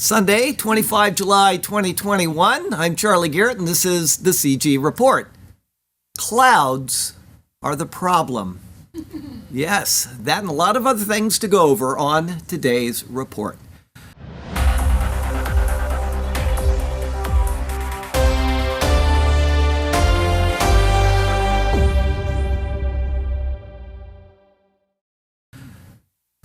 Sunday, 25 July 2021. I'm Charlie Garrett, and this is the CG Report. Clouds are the problem. Yes, that and a lot of other things to go over on today's report.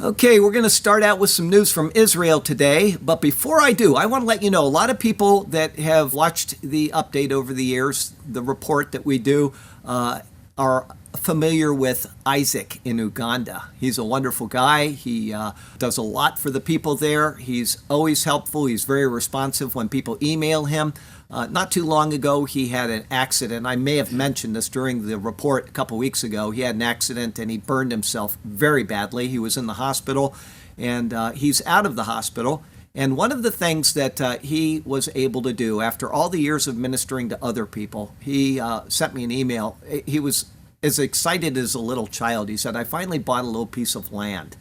Okay, we're going to start out with some news from Israel today, but before I do, I want to let you know a lot of people that have watched the update over the years, the report that we do, are familiar with Isaac in Uganda. He's a wonderful guy. He does a lot for the people there. He's always helpful. He's very responsive when people email him. Not too long ago, he had an accident. I may have mentioned this during the report a couple weeks ago. He had an accident and he burned himself very badly. He was in the hospital and he's out of the hospital. And one of the things that he was able to do after all the years of ministering to other people, he sent me an email. He was as excited as a little child. He said, I finally bought a little piece of land.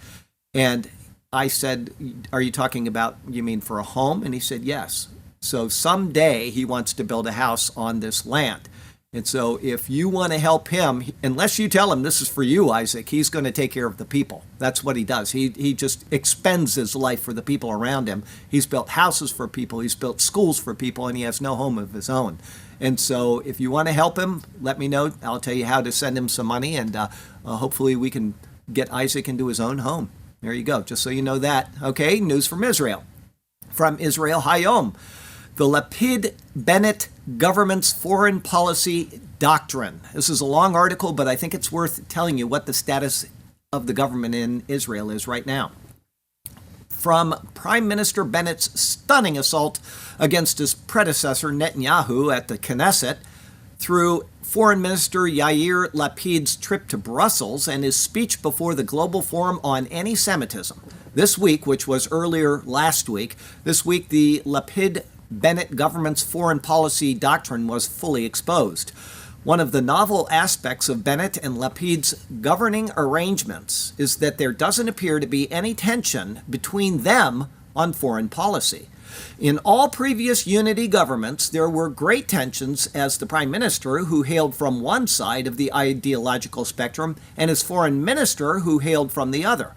And I said, are you talking about, you mean for a home? And he said, yes. So someday he wants to build a house on this land. And so if you want to help him, unless you tell him this is for you, Isaac, he's going to take care of the people. That's what he does. He just expends his life for the people around him. He's built houses for people. He's built schools for people, and he has no home of his own. And so if you want to help him, let me know. I'll tell you how to send him some money, and hopefully we can get Isaac into his own home. There you go, just so you know that. Okay, news from Israel. From Israel Hayom. The Lapid-Bennett government's foreign policy doctrine. This is a long article, but I think it's worth telling you what the status of the government in Israel is right now. From Prime Minister Bennett's stunning assault against his predecessor Netanyahu at the Knesset, through Foreign Minister Yair Lapid's trip to Brussels and his speech before the Global Forum on Anti-Semitism. This week, which was earlier last week, this week the Lapid-Bennett government's foreign policy doctrine was fully exposed. One of the novel aspects of Bennett and Lapid's governing arrangements is that there doesn't appear to be any tension between them on foreign policy. In all previous unity governments, there were great tensions as the prime minister, who hailed from one side of the ideological spectrum, and his foreign minister, who hailed from the other.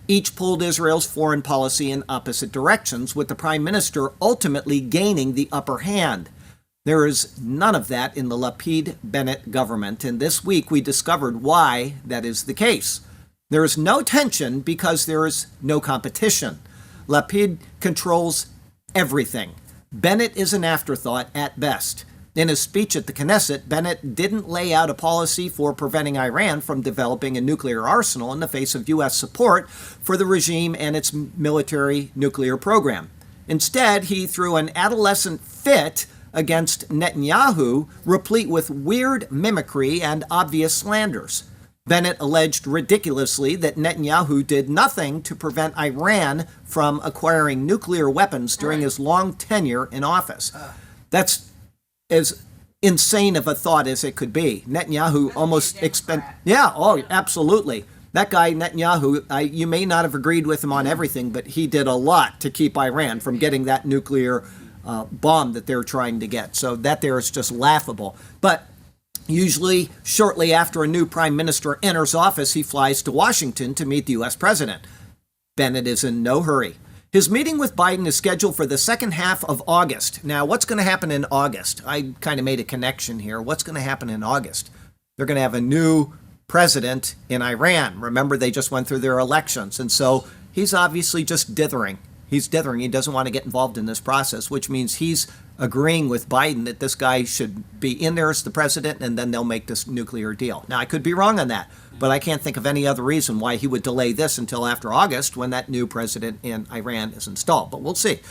Each pulled Israel's foreign policy in opposite directions, with the prime minister ultimately gaining the upper hand. There is none of that in the Lapid-Bennett government, and this week we discovered why that is the case. There is no tension because there is no competition. Lapid controls everything. Bennett is an afterthought at best. In his speech at the Knesset, Bennett didn't lay out a policy for preventing Iran from developing a nuclear arsenal in the face of U.S. support for the regime and its military nuclear program. Instead, he threw an adolescent fit against Netanyahu, replete with weird mimicry and obvious slanders. Bennett alleged ridiculously that Netanyahu did nothing to prevent Iran from acquiring nuclear weapons during his long tenure in office. That's as insane of a thought as it could be. Netanyahu almost absolutely. That guy, Netanyahu, you may not have agreed with him on everything, but he did a lot to keep Iran from getting that nuclear bomb that they're trying to get. So that there is just laughable. But usually, shortly after a new prime minister enters office, he flies to Washington to meet the U.S. president. Bennett is in no hurry. His meeting with Biden is scheduled for the second half of August. Now, what's going to happen in August? I kind of made a connection here. What's going to happen in August? They're going to have a new president in Iran. Remember, they just went through their elections. And so he's obviously just dithering. He's dithering. He doesn't want to get involved in this process, which means he's agreeing with Biden that this guy should be in there as the president, and then they'll make this nuclear deal. Now, I could be wrong on that, but I can't think of any other reason why he would delay this until after August when that new president in Iran is installed. But we'll see.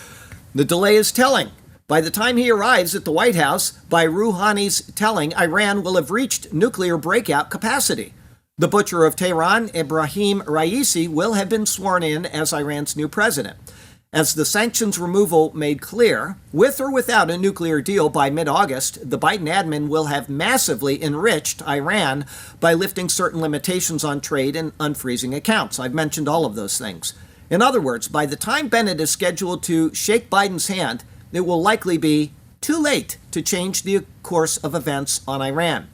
The delay is telling. By the time he arrives at the White House, by Rouhani's telling, Iran will have reached nuclear breakout capacity. The butcher of Tehran, Ebrahim Raisi, will have been sworn in as Iran's new president. As the sanctions removal made clear, with or without a nuclear deal by mid-August, the Biden admin will have massively enriched Iran by lifting certain limitations on trade and unfreezing accounts. I've mentioned all of those things. In other words, by the time Bennett is scheduled to shake Biden's hand, it will likely be too late to change the course of events on Iran.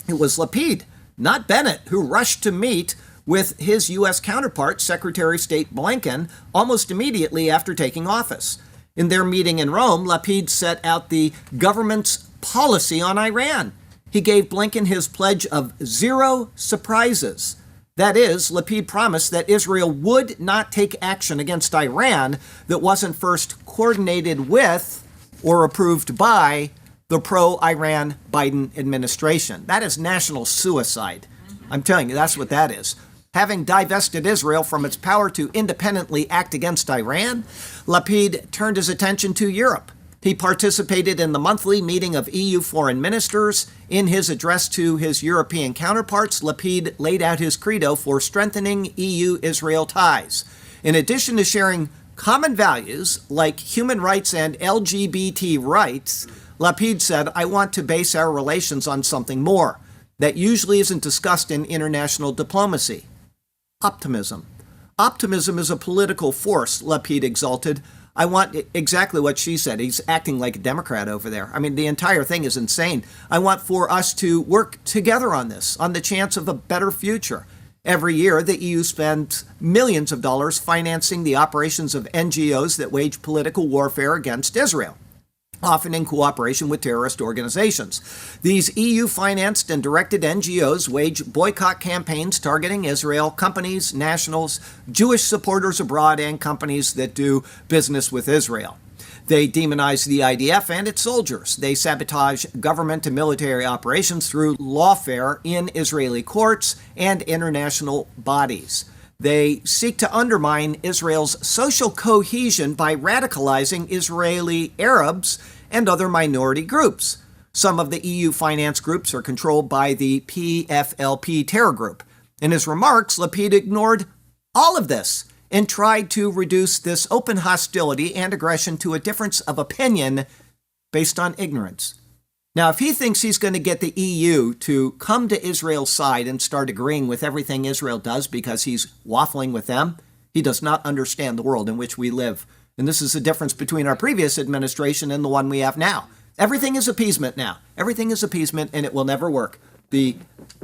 It was Lapid, not Bennett, who rushed to meet with his U.S. counterpart, Secretary of State Blinken, almost immediately after taking office. In their meeting in Rome, Lapid set out the government's policy on Iran. He gave Blinken his pledge of zero surprises. That is, Lapid promised that Israel would not take action against Iran that wasn't first coordinated with or approved by the pro-Iran Biden administration. That is national suicide. I'm telling you, that's what that is. Having divested Israel from its power to independently act against Iran, Lapid turned his attention to Europe. He participated in the monthly meeting of EU foreign ministers. In his address to his European counterparts, Lapid laid out his credo for strengthening EU-Israel ties. In addition to sharing common values like human rights and LGBT rights, Lapid said, "I want to base our relations on something more that usually isn't discussed in international diplomacy. Optimism. Optimism is a political force," Lapid exulted. I want exactly what she said. He's acting like a Democrat over there. I mean, the entire thing is insane. I want for us to work together on this, on the chance of a better future. Every year, the EU spends millions of dollars financing the operations of NGOs that wage political warfare against Israel, often in cooperation with terrorist organizations. These EU-financed and directed NGOs wage boycott campaigns targeting Israel, companies, nationals, Jewish supporters abroad, and companies that do business with Israel. They demonize the IDF and its soldiers. They sabotage government and military operations through lawfare in Israeli courts and international bodies. They seek to undermine Israel's social cohesion by radicalizing Israeli Arabs and other minority groups. Some of the EU finance groups are controlled by the PFLP terror group. In his remarks, Lapid ignored all of this and tried to reduce this open hostility and aggression to a difference of opinion based on ignorance. Now, if he thinks he's going to get the EU to come to Israel's side and start agreeing with everything Israel does because he's waffling with them, he does not understand the world in which we live. And this is the difference between our previous administration and the one we have now. Everything is appeasement now. Everything is appeasement, and it will never work. The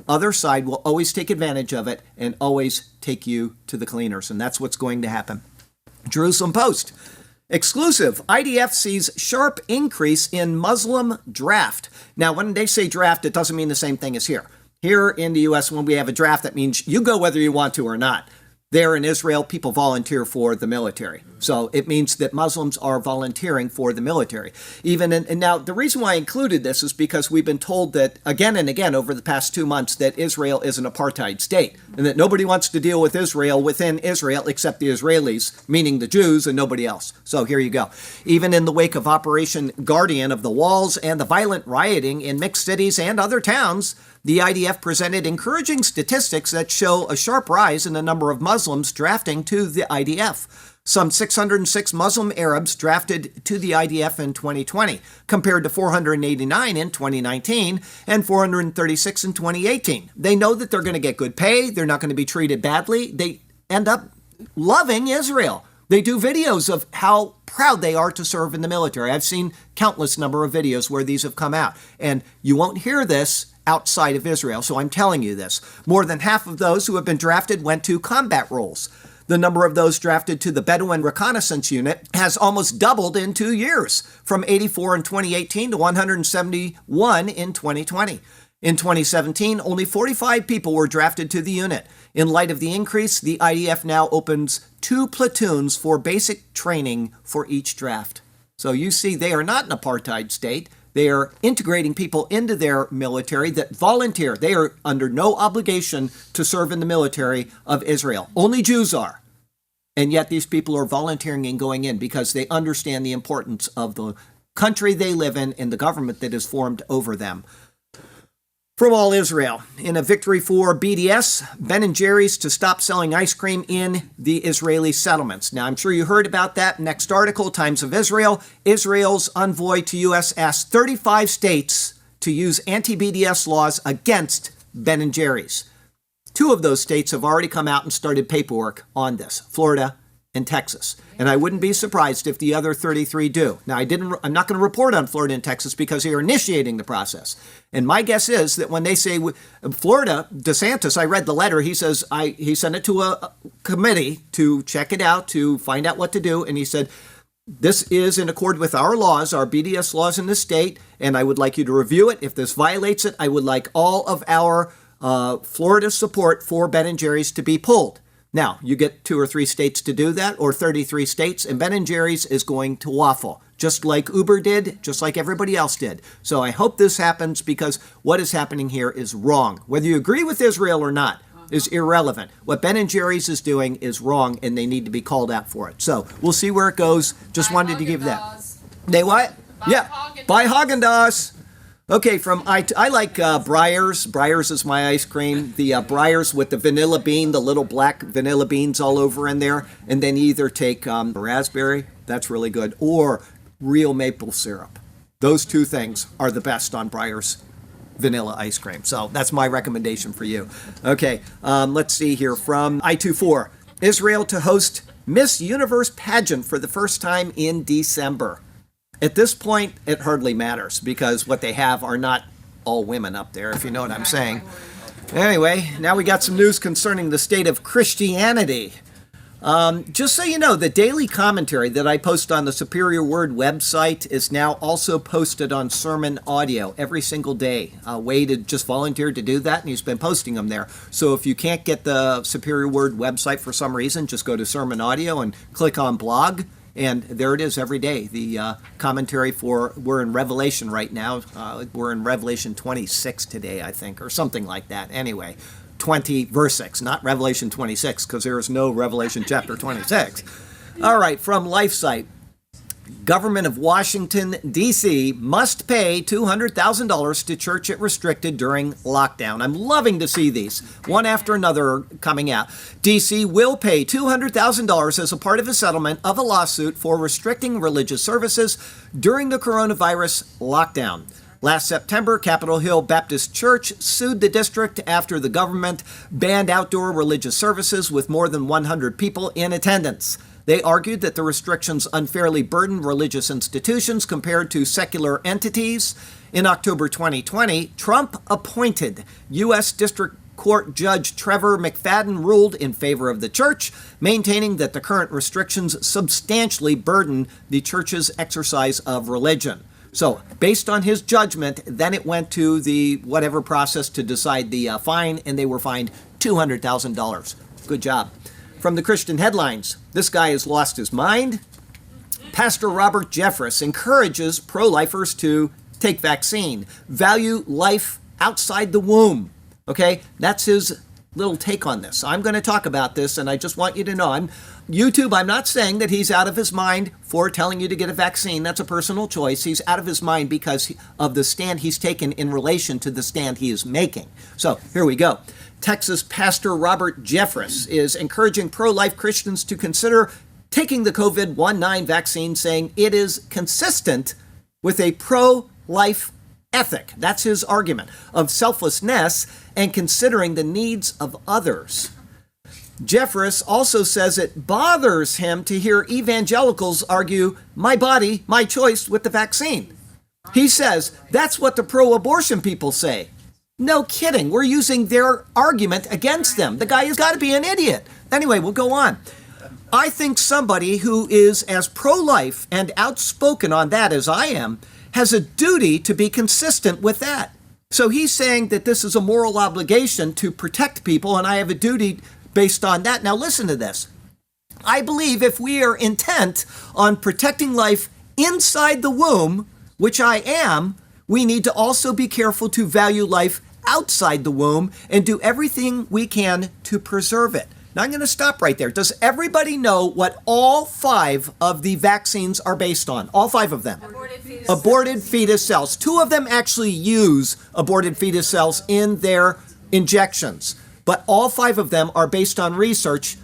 other side will always take advantage of it and always take you to the cleaners, and that's what's going to happen. Jerusalem Post. Exclusive. IDF sees sharp increase in Muslim draft. Now, when they say draft, it doesn't mean the same thing as here. Here in the U.S., when we have a draft, that means you go whether you want to or not. There in Israel, people volunteer for the military. So it means that Muslims are volunteering for the military. And now, the reason why I included this is because we've been told that again and again over the past 2 months that Israel is an apartheid state and that nobody wants to deal with Israel within Israel except the Israelis, meaning the Jews, and nobody else. So here you go. Even in the wake of Operation Guardian of the Walls and the violent rioting in mixed cities and other towns, the IDF presented encouraging statistics that show a sharp rise in the number of Muslims drafting to the IDF. Some 606 Muslim Arabs drafted to the IDF in 2020, compared to 489 in 2019 and 436 in 2018. They know that they're going to get good pay. They're not going to be treated badly. They end up loving Israel. They do videos of how proud they are to serve in the military. I've seen countless number of videos where these have come out, and you won't hear this outside of Israel, so I'm telling you this. More than half of those who have been drafted went to combat roles. The number of those drafted to the Bedouin Reconnaissance Unit has almost doubled in 2 years, from 84 in 2018 to 171 in 2020. In 2017, only 45 people were drafted to the unit. In light of the increase, the IDF now opens 2 platoons for basic training for each draft. So you see, they are not an apartheid state. They are integrating people into their military that volunteer. They are under no obligation to serve in the military of Israel. Only Jews are. And yet these people are volunteering and going in because they understand the importance of the country they live in and the government that is formed over them. From All Israel, in a victory for BDS, Ben & Jerry's to stop selling ice cream in the Israeli settlements. Now, I'm sure you heard about that. Next article, Times of Israel. Israel's envoy to U.S. asked 35 states to use anti-BDS laws against Ben & Jerry's. 2 of those states have already come out and started paperwork on this, Florida and Texas. And I wouldn't be surprised if the other 33 do. Now, I'm not going to report on Florida and Texas because they are initiating the process. And my guess is that when they say Florida, DeSantis, I read the letter, he says he sent it to a committee to check it out, to find out what to do. And he said, this is in accord with our laws, our BDS laws in the state, and I would like you to review it. If this violates it, I would like all of our Florida support for Ben & Jerry's to be pulled. Now, you get 2 or 3 states to do that, or 33 states, and Ben & Jerry's is going to waffle, just like Uber did, just like everybody else did. So I hope this happens, because what is happening here is wrong. Whether you agree with Israel or not is irrelevant. What Ben & Jerry's is doing is wrong, and they need to be called out for it. So we'll see where it goes. Just wanted to give that. They what? Buy Haagen-Dazs. Okay, I like Breyers. Breyers is my ice cream. The Breyers with the vanilla bean, the little black vanilla beans all over in there. And then either take raspberry, that's really good, or real maple syrup. Those 2 things are the best on Breyers vanilla ice cream. So that's my recommendation for you. Okay, let's see here from I24. Israel to host Miss Universe pageant for the first time in December. At this point, it hardly matters, because what they have are not all women up there, if you know what I'm saying. Anyway, now we got some news concerning the state of Christianity. Just so you know, the daily commentary that I post on the Superior Word website is now also posted on Sermon Audio every single day. Wade had just volunteered to do that, and he's been posting them there. So if you can't get the Superior Word website for some reason, just go to Sermon Audio and click on blog. And there it is every day. The commentary we're in Revelation right now. We're in Revelation 26 today, I think, or something like that. Anyway, 20 verse 6, not Revelation 26, because there is no Revelation chapter 26. All right, from LifeSite. Government of Washington, D.C. must pay $200,000 to church it restricted during lockdown. I'm loving to see these, one after another coming out. D.C. will pay $200,000 as a part of a settlement of a lawsuit for restricting religious services during the coronavirus lockdown. Last September, Capitol Hill Baptist Church sued the district after the government banned outdoor religious services with more than 100 people in attendance. They argued that the restrictions unfairly burdened religious institutions compared to secular entities. In October 2020, Trump-appointed U.S. District Court Judge Trevor McFadden ruled in favor of the church, maintaining that the current restrictions substantially burden the church's exercise of religion. So, based on his judgment, then it went to the whatever process to decide the fine, and they were fined $200,000. Good job. From the Christian headlines, this guy has lost his mind. Pastor Robert Jeffress encourages pro-lifers to take vaccine, value life outside the womb. Okay, that's his little take on this. I'm going to talk about this, and I just want you to know, I'm not saying that he's out of his mind for telling you to get a vaccine. That's a personal choice. He's out of his mind because of the stand he's taken in relation to the stand he is making. So here we go. Texas Pastor Robert Jeffress is encouraging pro-life Christians to consider taking the COVID-19 vaccine, saying it is consistent with a pro-life ethic. That's his argument of selflessness and considering the needs of others. Jeffress also says it bothers him to hear evangelicals argue, my body, my choice with the vaccine. He says that's what the pro-abortion people say. No kidding. We're using their argument against them. The guy has got to be an idiot. Anyway, we'll go on. I think somebody who is as pro-life and outspoken on that as I am has a duty to be consistent with that. So he's saying that this is a moral obligation to protect people, and I have a duty based on that. Now listen to this. I believe if we are intent on protecting life inside the womb, which I am, we need to also be careful to value life outside the womb and do everything we can to preserve it. Now I'm going to stop right there. Does everybody know what all 5 of the vaccines are based on? All 5 of them. Aborted fetus cells. 2 of them actually use aborted fetus cells in their injections. But all 5 of them are based on research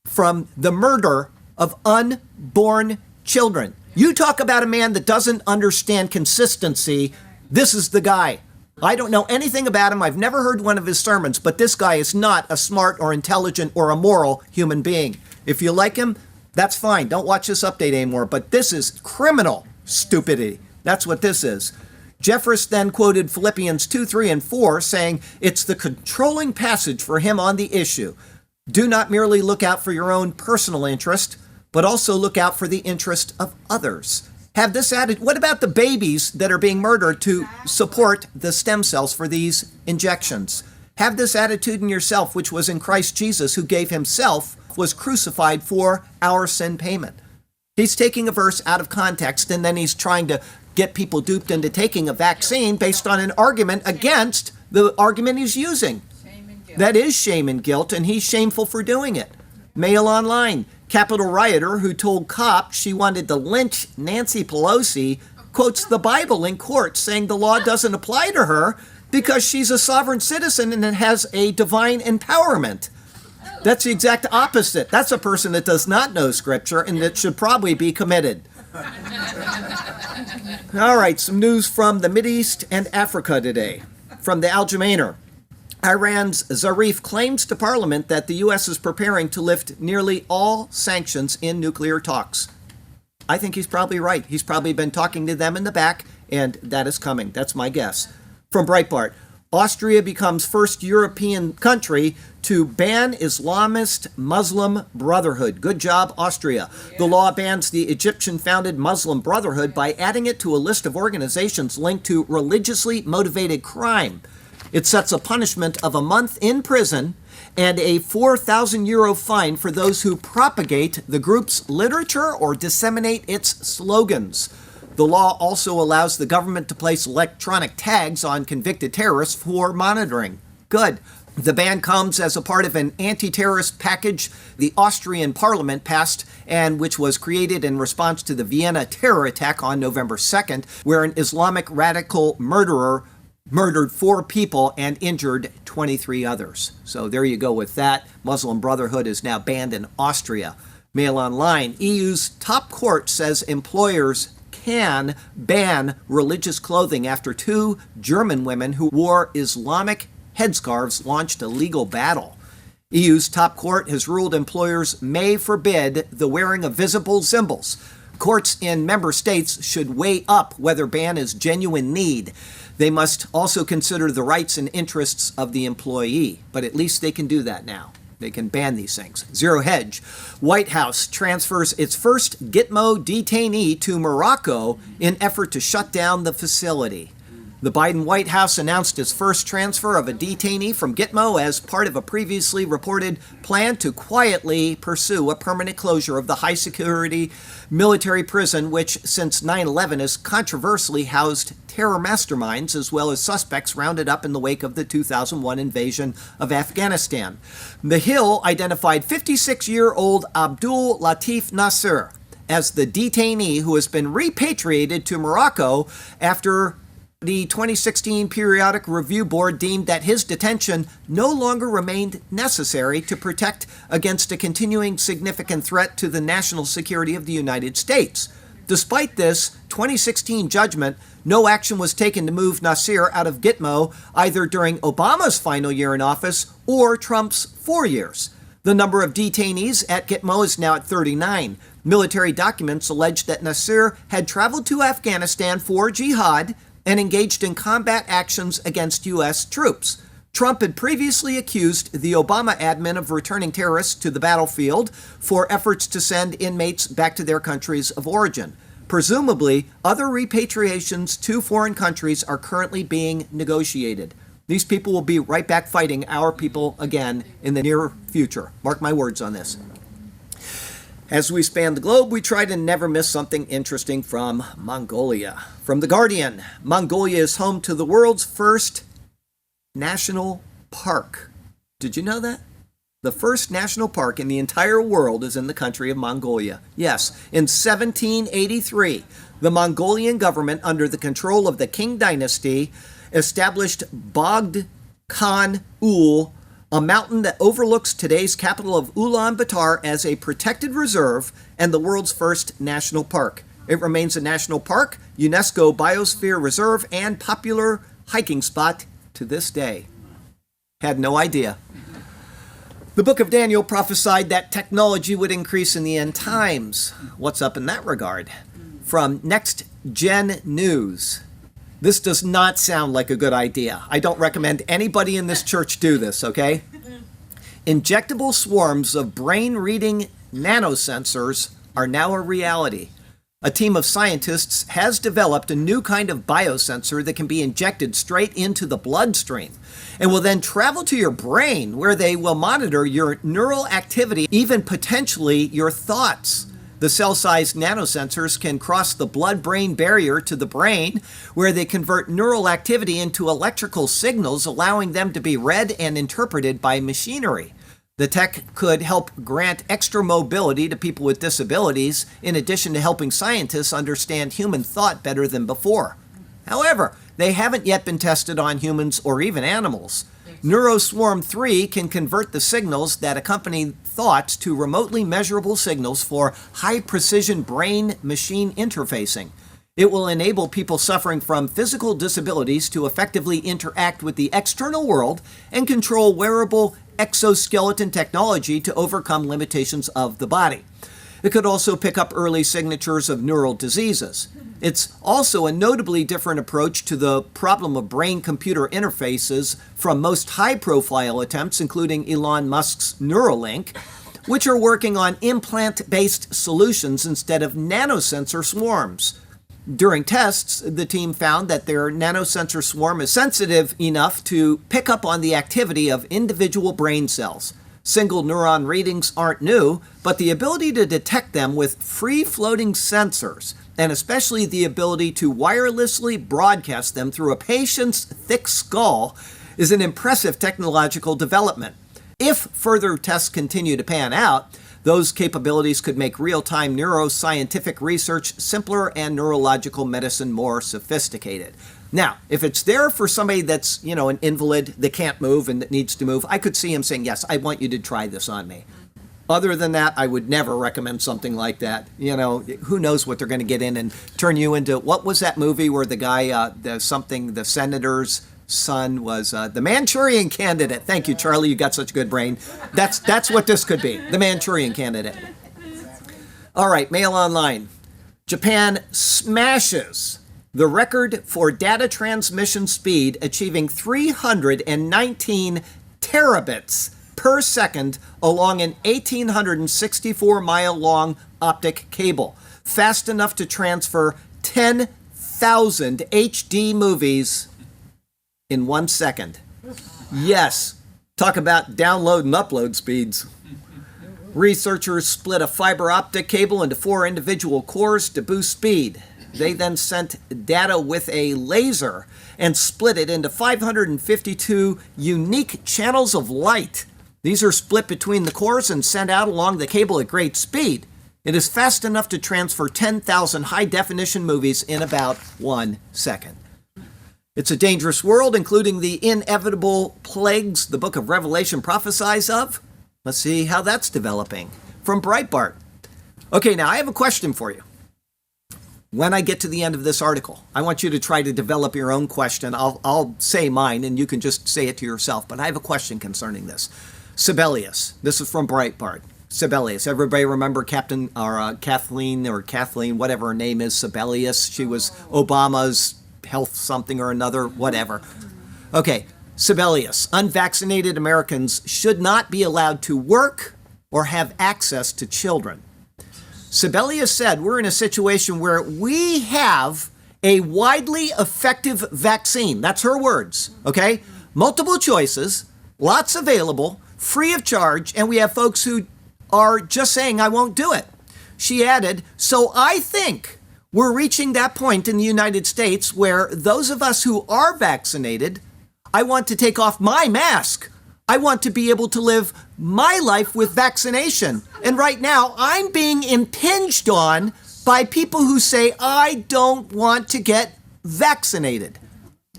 from the murder of unborn children. You talk about a man that doesn't understand consistency. This is the guy. I don't know anything about him. I've never heard one of his sermons, but this guy is not a smart or intelligent or a moral human being. If you like him, That's fine. Don't watch this update anymore. But this is criminal stupidity. That's what this is. Jeffress then quoted Philippians 2, 3, and 4, saying, "It's the controlling passage for him on the issue. Do not merely look out for your own personal interest, but also look out for the interest of others." Have this added. What about the babies that are being murdered to support the stem cells for these injections? Have this attitude in yourself, which was in Christ Jesus, who gave himself, was crucified for our sin payment. He's taking a verse out of context, and then he's trying to get people duped into taking a vaccine based on an argument against the argument he's using. That is shame and guilt, and he's shameful for doing it. Mail Online. Capitol rioter who told cops she wanted to lynch Nancy Pelosi quotes the Bible in court, saying the law doesn't apply to her because she's a sovereign citizen and has a divine empowerment. That's the exact opposite. That's a person that does not know Scripture and that should probably be committed. All right, some news from the Mideast and Africa today. From the Al-Jamainer. Iran's Zarif claims to Parliament that the U.S. is preparing to lift nearly all sanctions in nuclear talks. I think he's probably right. He's probably been talking to them in the back, and that is coming. That's my guess. From Breitbart, Austria becomes first European country to ban Islamist Muslim Brotherhood. Good job, Austria. The law bans the Egyptian-founded Muslim Brotherhood by adding it to a list of organizations linked to religiously motivated crime. It sets a punishment of a month in prison and a 4,000 euro fine for those who propagate the group's literature or disseminate its slogans. The law also allows the government to place electronic tags on convicted terrorists for monitoring. Good. The ban comes as a part of an anti-terrorist package the Austrian parliament passed and which was created in response to the Vienna terror attack on November 2nd, where an Islamic radical murderer murdered 4 people and injured 23 others. So there you go with that. Muslim Brotherhood is now banned in Austria. Mail Online. EU's top court says employers can ban religious clothing after 2 German women who wore Islamic headscarves launched a legal battle. EU's top court has ruled employers may forbid the wearing of visible symbols. Courts in member states should weigh up whether ban is genuine need. They must also consider the rights and interests of the employee, but at least they can do that now. They can ban these things. Zero Hedge. White House transfers its first Gitmo detainee to Morocco in effort to shut down the facility. The Biden White House announced its first transfer of a detainee from Gitmo as part of a previously reported plan to quietly pursue a permanent closure of the high-security military prison, which since 9/11 has controversially housed terror masterminds as well as suspects rounded up in the wake of the 2001 invasion of Afghanistan. The Hill identified 56-year-old Abdul Latif Nasser as the detainee who has been repatriated to Morocco after the 2016 Periodic Review Board deemed that his detention no longer remained necessary to protect against a continuing significant threat to the national security of the United States. Despite this 2016 judgment, no action was taken to move Nasser out of Gitmo either during Obama's final year in office or Trump's 4 years. The number of detainees at Gitmo is now at 39. Military documents allege that Nasser had traveled to Afghanistan for jihad and engaged in combat actions against U.S. troops. Trump had previously accused the Obama admin of returning terrorists to the battlefield for efforts to send inmates back to their countries of origin. Presumably, other repatriations to foreign countries are currently being negotiated. These people will be right back fighting our people again in the near future. Mark my words on this. As we span the globe, we try to never miss something interesting from Mongolia. From The Guardian, Mongolia is home to the world's first national park. Did you know that? The first national park in the entire world is in the country of Mongolia. Yes, in 1783, the Mongolian government, under the control of the Qing dynasty, established Bogd Khan Ul, a mountain that overlooks today's capital of Ulaanbaatar, as a protected reserve and the world's first national park. It remains a national park, UNESCO Biosphere Reserve, and popular hiking spot to this day. Had no idea. The book of Daniel prophesied that technology would increase in the end times. What's up in that regard? From Next Gen News. This does not sound like a good idea. I don't recommend anybody in this church do this, okay? Injectable swarms of brain-reading nanosensors are now a reality. A team of scientists has developed a new kind of biosensor that can be injected straight into the bloodstream and will then travel to your brain, where they will monitor your neural activity, even potentially your thoughts. The cell-sized nanosensors can cross the blood-brain barrier to the brain, where they convert neural activity into electrical signals, allowing them to be read and interpreted by machinery. The tech could help grant extra mobility to people with disabilities, in addition to helping scientists understand human thought better than before. However, they haven't yet been tested on humans or even animals. NeuroSwarm 3 can convert the signals that accompany thoughts to remotely measurable signals for high-precision brain-machine interfacing. It will enable people suffering from physical disabilities to effectively interact with the external world and control wearable exoskeleton technology to overcome limitations of the body. It could also pick up early signatures of neural diseases. It's also a notably different approach to the problem of brain-computer interfaces from most high-profile attempts, including Elon Musk's Neuralink, which are working on implant-based solutions instead of nanosensor swarms. During tests, the team found that their nanosensor swarm is sensitive enough to pick up on the activity of individual brain cells. Single neuron readings aren't new, but the ability to detect them with free-floating sensors, and especially the ability to wirelessly broadcast them through a patient's thick skull, is an impressive technological development. If further tests continue to pan out, those capabilities could make real-time neuroscientific research simpler and neurological medicine more sophisticated. Now, if it's there for somebody that's, an invalid that can't move and that needs to move, I could see him saying, yes, I want you to try this on me. Other than that, I would never recommend something like that. Who knows what they're going to get in and turn you into. What was that movie where the guy, the senator's son was the Manchurian Candidate? Thank you, Charlie. You got such a good brain. That's what this could be, the Manchurian Candidate. All right, Mail Online. Japan smashes the record for data transmission speed, achieving 319 terabits per second along an 1,864-mile-long optic cable, fast enough to transfer 10,000 HD movies in 1 second. Yes, talk about download and upload speeds. Researchers split a fiber optic cable into 4 individual cores to boost speed. They then sent data with a laser and split it into 552 unique channels of light. These are split between the cores and sent out along the cable at great speed. It is fast enough to transfer 10,000 high-definition movies in about 1 second. It's a dangerous world, including the inevitable plagues the book of Revelation prophesies of. Let's see how that's developing. From Breitbart. Okay, now I have a question for you. When I get to the end of this article, I want you to try to develop your own question. I'll say mine, and you can just say it to yourself. But I have a question concerning this. Sibelius. This is from Breitbart. Sibelius. Everybody remember Kathleen, whatever her name is, Sibelius? She was Obama's health something or another, whatever. Okay, Sibelius. Unvaccinated Americans should not be allowed to work or have access to children. Sibelius said, we're in a situation where we have a widely effective vaccine. That's her words, okay? Multiple choices, lots available, free of charge, and we have folks who are just saying, I won't do it. She added, so I think we're reaching that point in the United States where those of us who are vaccinated, I want to take off my mask. I want to be able to live my life with vaccination. And right now, I'm being impinged on by people who say, I don't want to get vaccinated.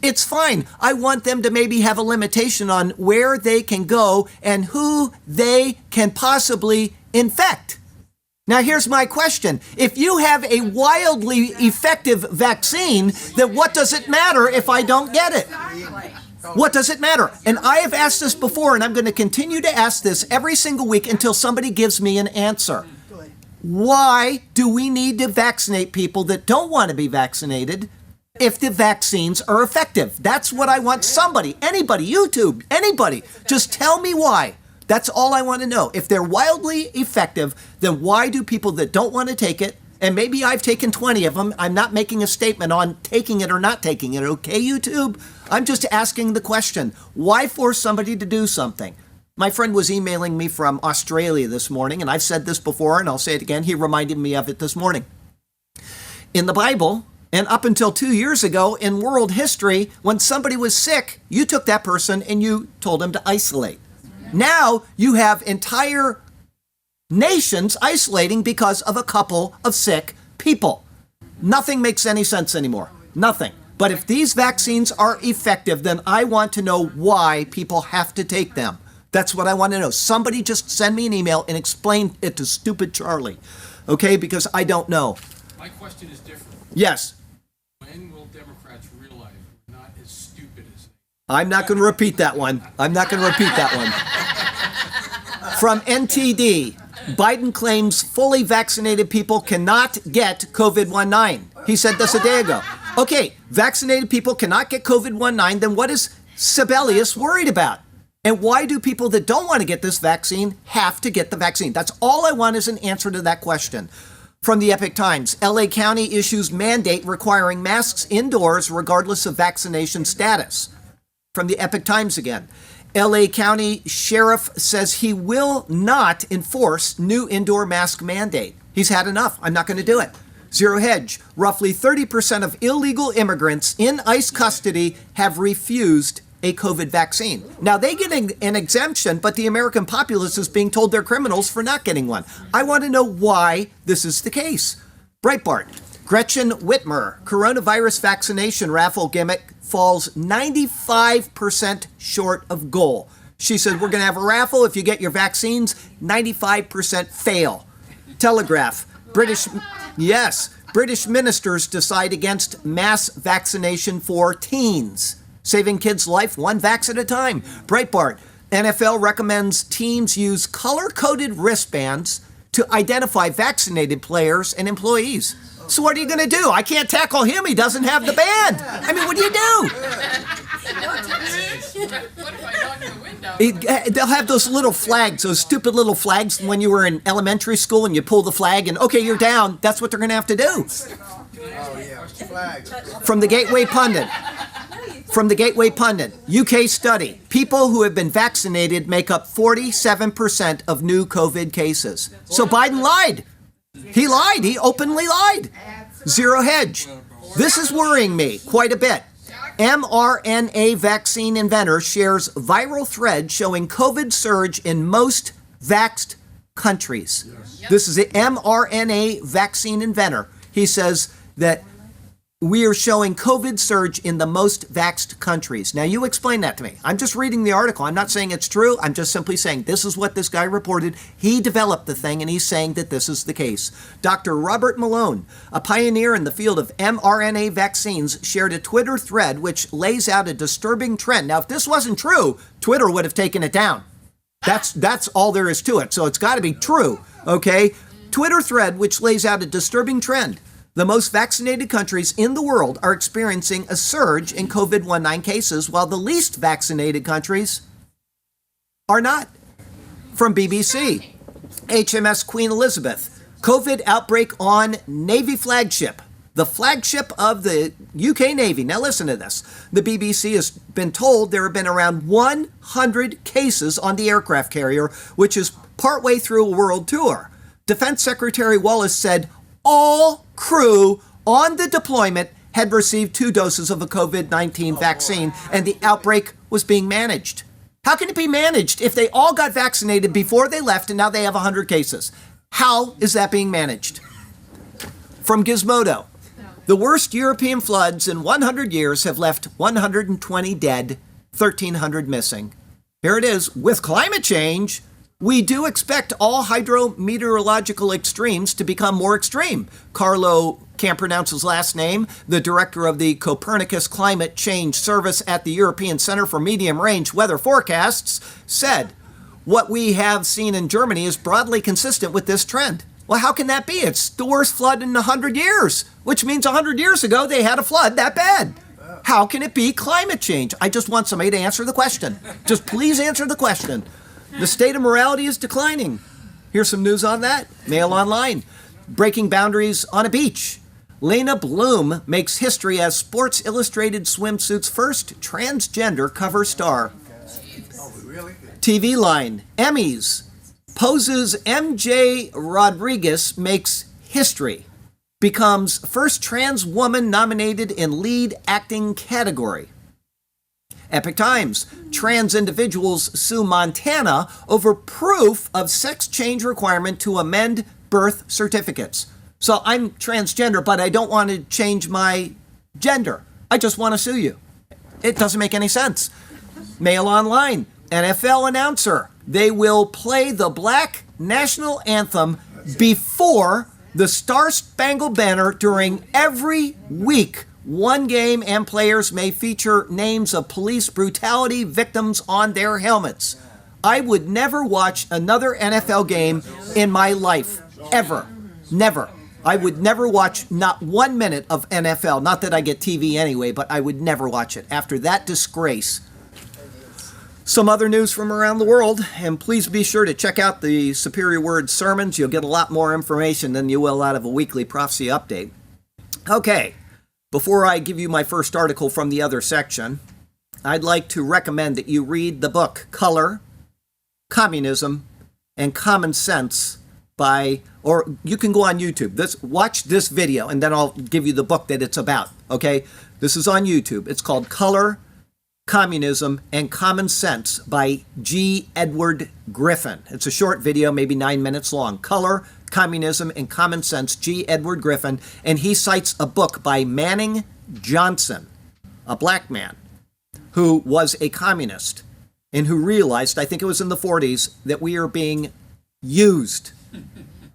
It's fine. I want them to maybe have a limitation on where they can go and who they can possibly infect. Now, here's my question. If you have a wildly effective vaccine, then what does it matter if I don't get it? What does it matter? And I have asked this before, and I'm going to continue to ask this every single week until somebody gives me an answer. Why do we need to vaccinate people that don't want to be vaccinated if the vaccines are effective? That's what I want somebody, anybody, YouTube, anybody, just tell me why. That's all I want to know. If they're wildly effective, then why do people that don't want to take it, and maybe I've taken 20 of them, I'm not making a statement on taking it or not taking it, okay, YouTube? I'm just asking the question, why force somebody to do something? My friend was emailing me from Australia this morning, and I've said this before, and I'll say it again. He reminded me of it this morning. In the Bible, and up until 2 years ago in world history, when somebody was sick, you took that person and you told them to isolate. Now you have entire nations isolating because of a couple of sick people. Nothing makes any sense anymore. Nothing. But if these vaccines are effective, then I want to know why people have to take them. That's what I want to know. Somebody just send me an email and explain it to stupid Charlie, okay? Because I don't know. My question is different. Yes. When will Democrats realize we're not as stupid as they I'm not going to repeat that one. I'm not going to repeat that one. From NTD, Biden claims fully vaccinated people cannot get COVID-19. He said this a day ago. Okay, vaccinated people cannot get COVID-19, then what is Sebelius worried about? And why do people that don't want to get this vaccine have to get the vaccine? That's all I want is an answer to that question. From the Epic Times, LA County issues mandate requiring masks indoors regardless of vaccination status. From the Epic Times again, LA County Sheriff says he will not enforce new indoor mask mandate. He's had enough. I'm not going to do it. Zero Hedge, roughly 30% of illegal immigrants in ICE custody have refused a COVID vaccine. Now, they get an exemption, but the American populace is being told they're criminals for not getting one. I want to know why this is the case. Breitbart, Gretchen Whitmer, coronavirus vaccination raffle gimmick falls 95% short of goal. She said, we're going to have a raffle. If you get your vaccines, 95% fail. Telegraph, British ministers decide against mass vaccination for teens. Saving kids' life one vax at a time. Breitbart, NFL recommends teams use color-coded wristbands to identify vaccinated players and employees. So what are you going to do? I can't tackle him. He doesn't have the band. I mean, what do you do? What if I knock the window? They'll have those little flags, those stupid little flags when you were in elementary school and you pull the flag and, okay, you're down. That's what they're going to have to do. Oh, yeah, flags. From the Gateway Pundit. UK study. People who have been vaccinated make up 47% of new COVID cases. So Biden lied. He lied. He openly lied. Zero Hedge. This is worrying me quite a bit. mRNA vaccine inventor shares viral thread showing COVID surge in most vaxxed countries. This is the mRNA vaccine inventor. He says that we are showing COVID surge in the most vaxxed countries. Now, you explain that to me. I'm just reading the article. I'm not saying it's true. I'm just simply saying this is what this guy reported. He developed the thing, and he's saying that this is the case. Dr. Robert Malone, a pioneer in the field of mRNA vaccines, shared a Twitter thread which lays out a disturbing trend. Now, if this wasn't true, Twitter would have taken it down. That's all there is to it. So it's got to be true, okay? Twitter thread which lays out a disturbing trend. The most vaccinated countries in the world are experiencing a surge in COVID-19 cases, while the least vaccinated countries are not. From BBC, HMS Queen Elizabeth, COVID outbreak on Navy flagship, the flagship of the UK Navy. Now listen to this. The BBC has been told there have been around 100 cases on the aircraft carrier, which is partway through a world tour. Defense Secretary Wallace said all crew on the deployment had received 2 doses of a COVID-19 vaccine, and the outbreak was being managed. How can it be managed if they all got vaccinated before they left and now they have 100 cases? How is that being managed? From Gizmodo, the worst European floods in 100 years have left 120 dead, 1,300 missing. Here it is. With climate change, we do expect all hydrometeorological extremes to become more extreme. Carlo can't pronounce his last name, the director of the Copernicus Climate Change Service at the European Center for Medium Range Weather Forecasts, said, "What we have seen in Germany is broadly consistent with this trend." Well, how can that be? It's the worst flood in 100 years, which means 100 years ago they had a flood that bad. How can it be climate change? I just want somebody to answer the question. Just please answer the question. The state of morality is declining. Here's some news on that. Mail Online. Breaking boundaries on a beach. Lena Bloom makes history as Sports Illustrated swimsuit's first transgender cover star. Oh, really? TV Line. Emmys. Pose's MJ Rodriguez makes history. Becomes first trans woman nominated in lead acting category. Epic Times. Trans individuals sue Montana over proof of sex change requirement to amend birth certificates. So I'm transgender, but I don't want to change my gender. I just want to sue you. It doesn't make any sense. Mail Online. NFL announcer. They will play the Black National Anthem before the Star Spangled Banner during every week. One game, and players may feature names of police brutality victims on their helmets. I would never watch another NFL game in my life, ever. Never. I would never watch not 1 minute of NFL. Not that I get TV anyway, but I would never watch it. After that disgrace. Some other news from around the world, and please be sure to check out the Superior Word sermons. You'll get a lot more information than you will out of a weekly prophecy update. Okay, before I give you my first article from the other section, I'd like to recommend that you read the book Color, Communism, and Common Sense by, or you can go on YouTube. Watch this video, and then I'll give you the book that it's about, okay? This is on YouTube. It's called Color, Communism, and Common Sense by G. Edward Griffin. It's a short video, maybe 9 minutes long. Color, Communism, and Common Sense, G. Edward Griffin. And he cites a book by Manning Johnson, a black man who was a communist and who realized, I think it was in the 40s, that we are being used.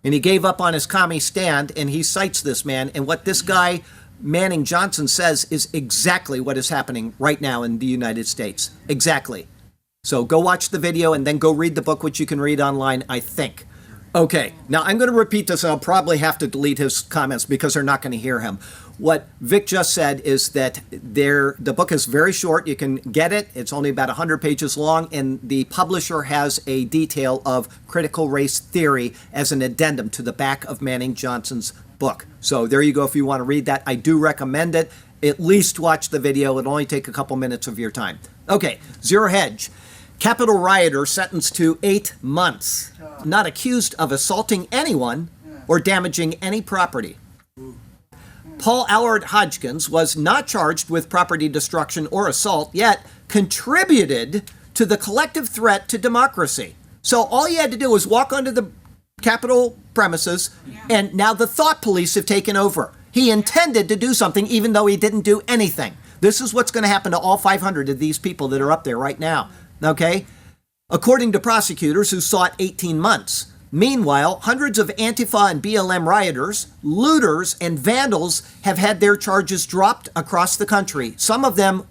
And he gave up on his commie stand, and he cites this man. And what this guy Manning Johnson says is exactly what is happening right now in the United States. Exactly. So go watch the video and then go read the book, which you can read online, I think. Okay, now I'm going to repeat this, and I'll probably have to delete his comments because they're not going to hear him. What Vic just said is that the book is very short. You can get it. It's only about 100 pages long, and the publisher has a detail of critical race theory as an addendum to the back of Manning Johnson's book. So there you go if you want to read that. I do recommend it. At least watch the video. It'll only take a couple minutes of your time. Okay, Zero Hedge. Capitol rioter sentenced to 8 months. Not accused of assaulting anyone or damaging any property. Paul Allard Hodgkins was not charged with property destruction or assault, yet contributed to the collective threat to democracy. So all he had to do was walk onto the Capitol premises, and now the thought police have taken over. He intended to do something even though he didn't do anything. This is what's going to happen to all 500 of these people that are up there right now. Okay? According to prosecutors who sought 18 months. Meanwhile, hundreds of Antifa and BLM rioters, looters, and vandals have had their charges dropped across the country. Some of them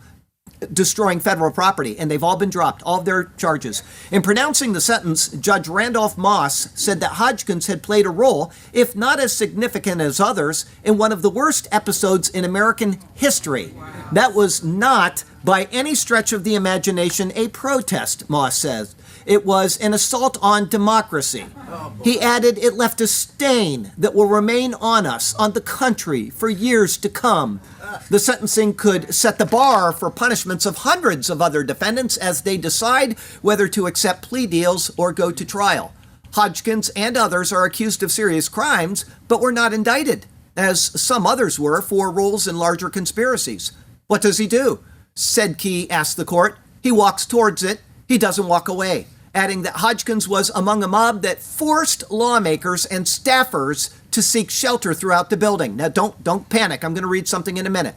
destroying federal property, and they've all been dropped, all of their charges. In pronouncing the sentence, Judge Randolph Moss said that Hodgkins had played a role, if not as significant as others, in one of the worst episodes in American history. That was not, by any stretch of the imagination, a protest, Moss says. It was an assault on democracy. He added, it left a stain that will remain on us, on the country, for years to come. The sentencing could set the bar for punishments of hundreds of other defendants as they decide whether to accept plea deals or go to trial. Hodgkins and others are accused of serious crimes, but were not indicted, as some others were for roles in larger conspiracies. What does he do? Sedke asked the court. He walks towards it. He doesn't walk away, adding that Hodgkins was among a mob that forced lawmakers and staffers to seek shelter throughout the building. Now, don't panic. I'm going to read something in a minute.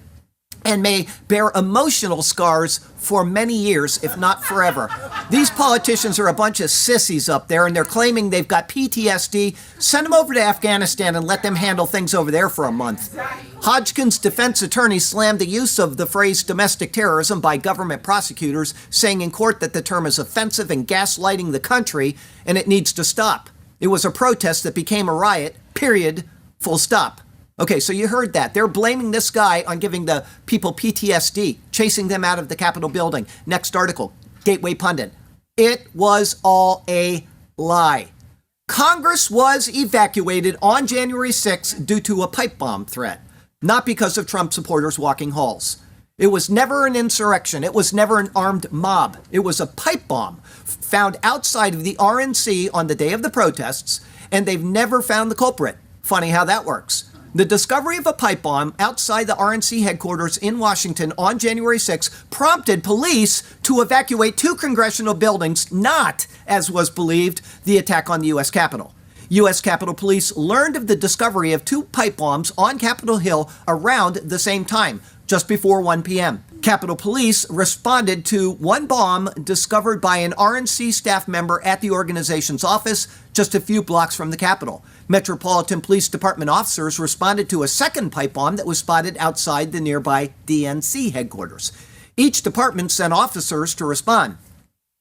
and may bear emotional scars for many years, if not forever. These politicians are a bunch of sissies up there, and they're claiming they've got PTSD. Send them over to Afghanistan and let them handle things over there for a month. Hodgkin's defense attorney slammed the use of the phrase domestic terrorism by government prosecutors, saying in court that the term is offensive and gaslighting the country, and it needs to stop. It was a protest that became a riot, period, full stop. Okay, so you heard that. They're blaming this guy on giving the people PTSD, chasing them out of the Capitol building. Next article, Gateway Pundit. It was all a lie. Congress was evacuated on January 6th due to a pipe bomb threat, not because of Trump supporters walking halls. It was never an insurrection. It was never an armed mob. It was a pipe bomb found outside of the RNC on the day of the protests, and they've never found the culprit. Funny how that works. The discovery of a pipe bomb outside the RNC headquarters in Washington on January 6 prompted police to evacuate 2 congressional buildings, not, as was believed, the attack on the U.S. Capitol. U.S. Capitol Police learned of the discovery of 2 pipe bombs on Capitol Hill around the same time, just before 1 p.m. Capitol Police responded to one bomb discovered by an RNC staff member at the organization's office just a few blocks from the Capitol. Metropolitan Police Department officers responded to a second pipe bomb that was spotted outside the nearby DNC headquarters. Each department sent officers to respond,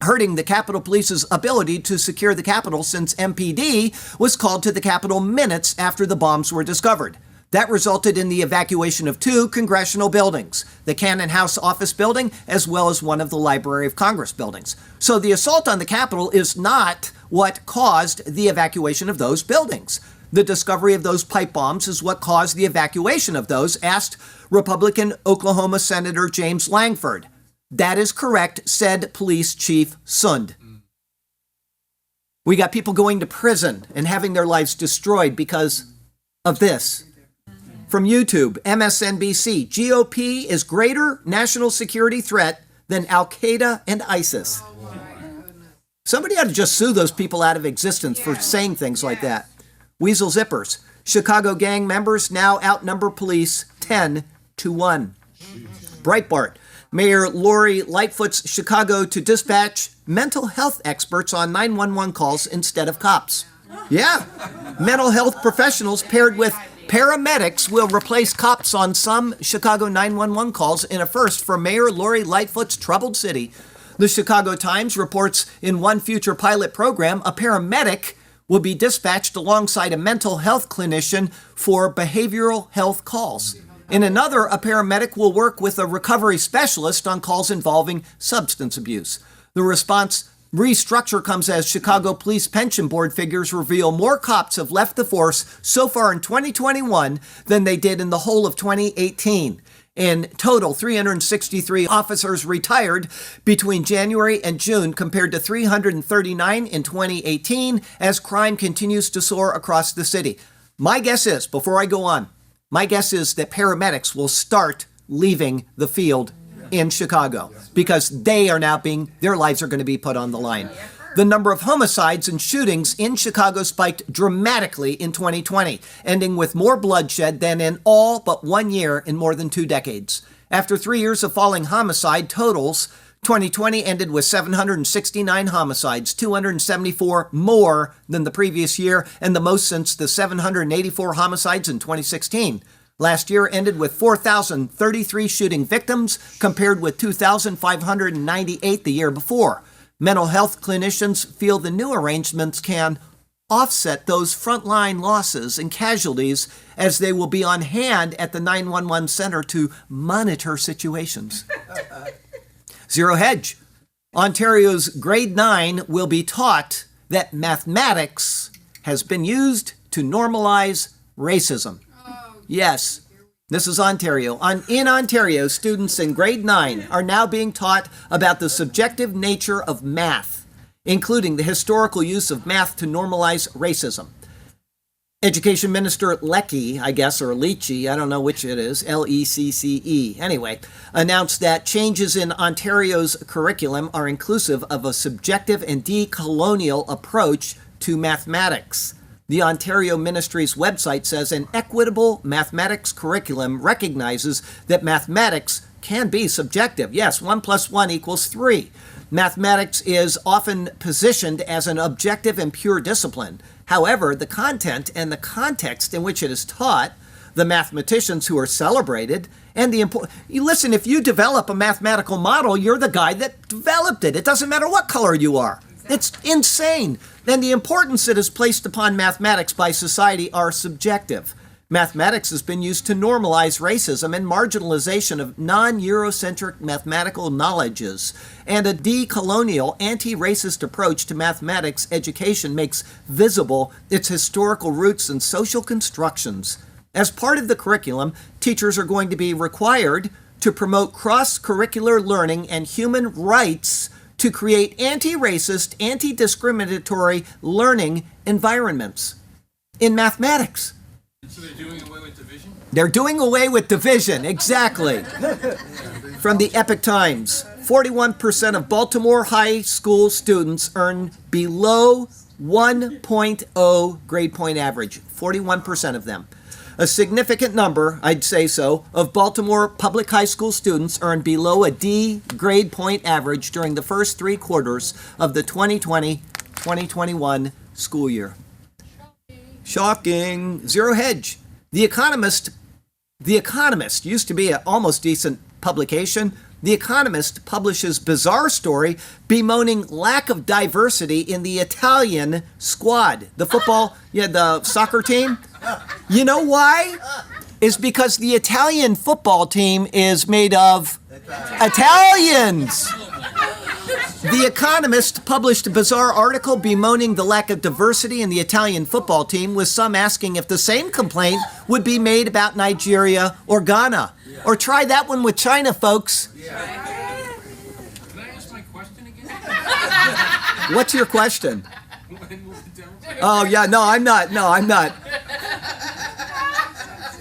hurting the Capitol Police's ability to secure the Capitol since MPD was called to the Capitol minutes after the bombs were discovered. That resulted in the evacuation of 2 congressional buildings, the Cannon House office building, as well as one of the Library of Congress buildings. So the assault on the Capitol is not what caused the evacuation of those buildings. The discovery of those pipe bombs is what caused the evacuation of those, asked Republican Oklahoma Senator James Langford. That is correct, said Police Chief Sund. We got people going to prison and having their lives destroyed because of this. From YouTube, MSNBC, GOP is greater national security threat than Al-Qaeda and ISIS. Somebody ought to just sue those people out of existence for saying things like that. Weasel Zippers, Chicago gang members now outnumber police 10-1. Breitbart, Mayor Lori Lightfoot's Chicago to dispatch mental health experts on 911 calls instead of cops. Yeah, mental health professionals paired with paramedics will replace cops on some Chicago 911 calls in a first for Mayor Lori Lightfoot's troubled city. The Chicago Times reports in one future pilot program, a paramedic will be dispatched alongside a mental health clinician for behavioral health calls. In another, a paramedic will work with a recovery specialist on calls involving substance abuse. The response restructure comes as Chicago Police Pension Board figures reveal more cops have left the force so far in 2021 than they did in the whole of 2018. In total, 363 officers retired between January and June compared to 339 in 2018 as crime continues to soar across the city. My guess is, before I go on, my guess is that paramedics will start leaving the field in Chicago because they are now their lives are going to be put on the line. The number of homicides and shootings in Chicago spiked dramatically in 2020, ending with more bloodshed than in all but 1 year in more than 2 decades. After 3 years of falling homicide totals, 2020 ended with 769 homicides, 274 more than the previous year, and the most since the 784 homicides in 2016. Last year ended with 4,033 shooting victims, compared with 2,598 the year before. Mental health clinicians feel the new arrangements can offset those frontline losses and casualties as they will be on hand at the 911 center to monitor situations. Zero Hedge. Ontario's grade 9 will be taught that mathematics has been used to normalize racism. Yes, this is Ontario. In Ontario, students in grade 9 are now being taught about the subjective nature of math, including the historical use of math to normalize racism. Education Minister Leckie, I guess, or Leachy, I don't know which it is, L-E-C-C-E, anyway, announced that changes in Ontario's curriculum are inclusive of a subjective and decolonial approach to mathematics. The Ontario Ministry's website says an equitable mathematics curriculum recognizes that mathematics can be subjective. Yes, 1 + 1 = 3. Mathematics is often positioned as an objective and pure discipline. However, the content and the context in which it is taught, the mathematicians who are celebrated, and listen, if you develop a mathematical model, you're the guy that developed it. It doesn't matter what color you are. It's insane. And the importance that is placed upon mathematics by society are subjective. Mathematics has been used to normalize racism and marginalization of non-Eurocentric mathematical knowledges. And a decolonial, anti-racist approach to mathematics education makes visible its historical roots and social constructions. As part of the curriculum, teachers are going to be required to promote cross-curricular learning and human rights to create anti-racist, anti-discriminatory learning environments in mathematics. So they're doing away with division? They're doing away with division, exactly. From the Epic Times, 41% of Baltimore high school students earn below 1.0 grade point average, 41% of them. A significant number, I'd say so, of Baltimore public high school students earned below a D grade point average during the first 3 quarters of the 2020-2021 school year. Shocking. Zero Hedge. The Economist used to be an almost decent publication. The Economist publishes bizarre story bemoaning lack of diversity in the Italian squad. The soccer team. You know why? Is because the Italian football team is made of Italians. The Economist published a bizarre article bemoaning the lack of diversity in the Italian football team, with some asking if the same complaint would be made about Nigeria or Ghana. Or try that one with China, folks. Can I ask my question again? What's your question? When will the Democrats- Oh, yeah, no, I'm not.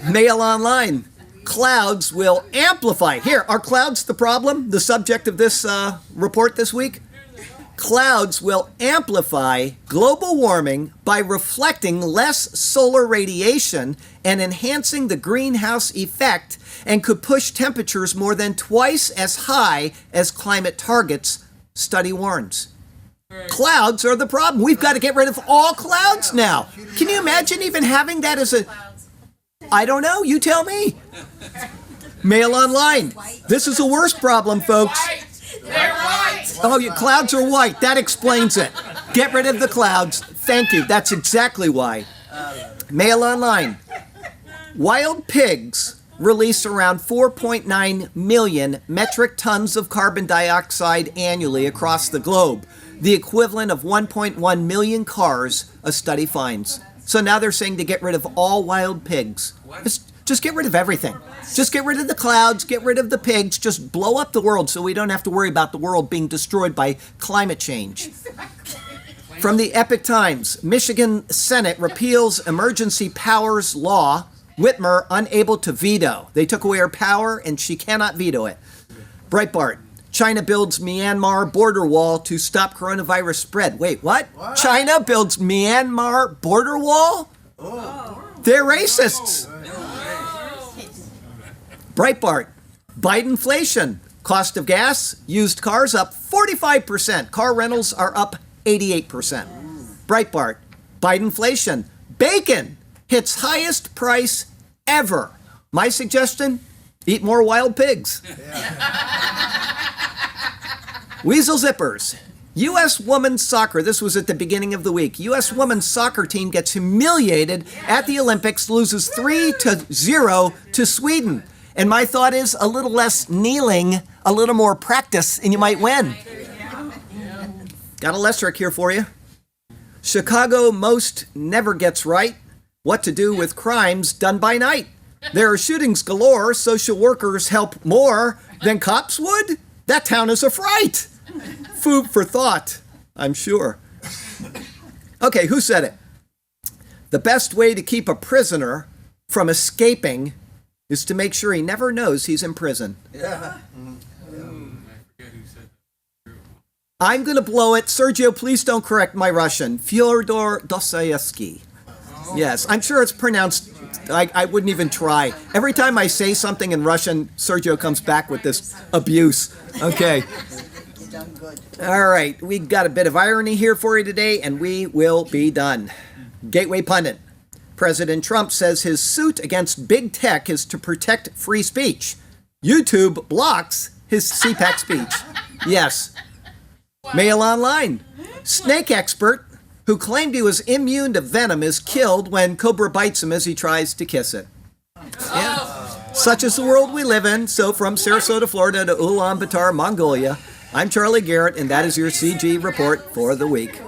Mail Online. Clouds will amplify. Here, are clouds the problem? The subject of this report this week? Clouds will amplify global warming by reflecting less solar radiation and enhancing the greenhouse effect, and could push temperatures more than twice as high as climate targets, study warns. Clouds are the problem. We've got to get rid of all clouds now. Can you imagine even having that as a... I don't know. You tell me. Mail Online. This is a worse problem, folks. They're right! Oh, clouds are white. That explains it. Get rid of the clouds. Thank you. That's exactly why. Mail Online. Wild pigs release around 4.9 million metric tons of carbon dioxide annually across the globe, the equivalent of 1.1 million cars, a study finds. So now they're saying to get rid of all wild pigs. Just get rid of everything. Just get rid of the clouds, get rid of the pigs, just blow up the world so we don't have to worry about the world being destroyed by climate change. From the Epic Times, Michigan Senate repeals emergency powers law, Whitmer unable to veto. They took away her power and she cannot veto it. Breitbart, China builds Myanmar border wall to stop coronavirus spread. Wait, what? China builds Myanmar border wall? They're racists. Breitbart, Bidenflation. Cost of gas, used cars up 45%. Car rentals are up 88%. Breitbart, Bidenflation. Bacon hits highest price ever. My suggestion, eat more wild pigs. Weasel Zippers. U.S. women's soccer, this was at the beginning of the week. U.S. women's soccer team gets humiliated at the Olympics, loses 3-0 to Sweden. And my thought is a little less kneeling, a little more practice, and you might win. Got a Lesric here for you. Chicago most never gets right what to do with crimes done by night. There are shootings galore. Social workers help more than cops would. That town is a fright. Food for thought, I'm sure. Okay, who said it? The best way to keep a prisoner from escaping is to make sure he never knows he's in prison. I forget who said that. I'm going to blow it. Sergio, please don't correct my Russian. Fyodor Dostoevsky. Yes, I'm sure it's pronounced. I wouldn't even try. Every time I say something in Russian, Sergio comes back with this abuse. Okay. You done good. All right, we got a bit of irony here for you today, and we will be done. Gateway Pundit. President Trump says his suit against big tech is to protect free speech. YouTube blocks his CPAC speech. Yes. Mail Online. Snake expert who claimed he was immune to venom is killed when cobra bites him as he tries to kiss it. Yeah. Such is the world we live in. So from Sarasota, Florida to Ulaanbaatar, Mongolia, I'm Charlie Garrett, and that is your CG report for the week.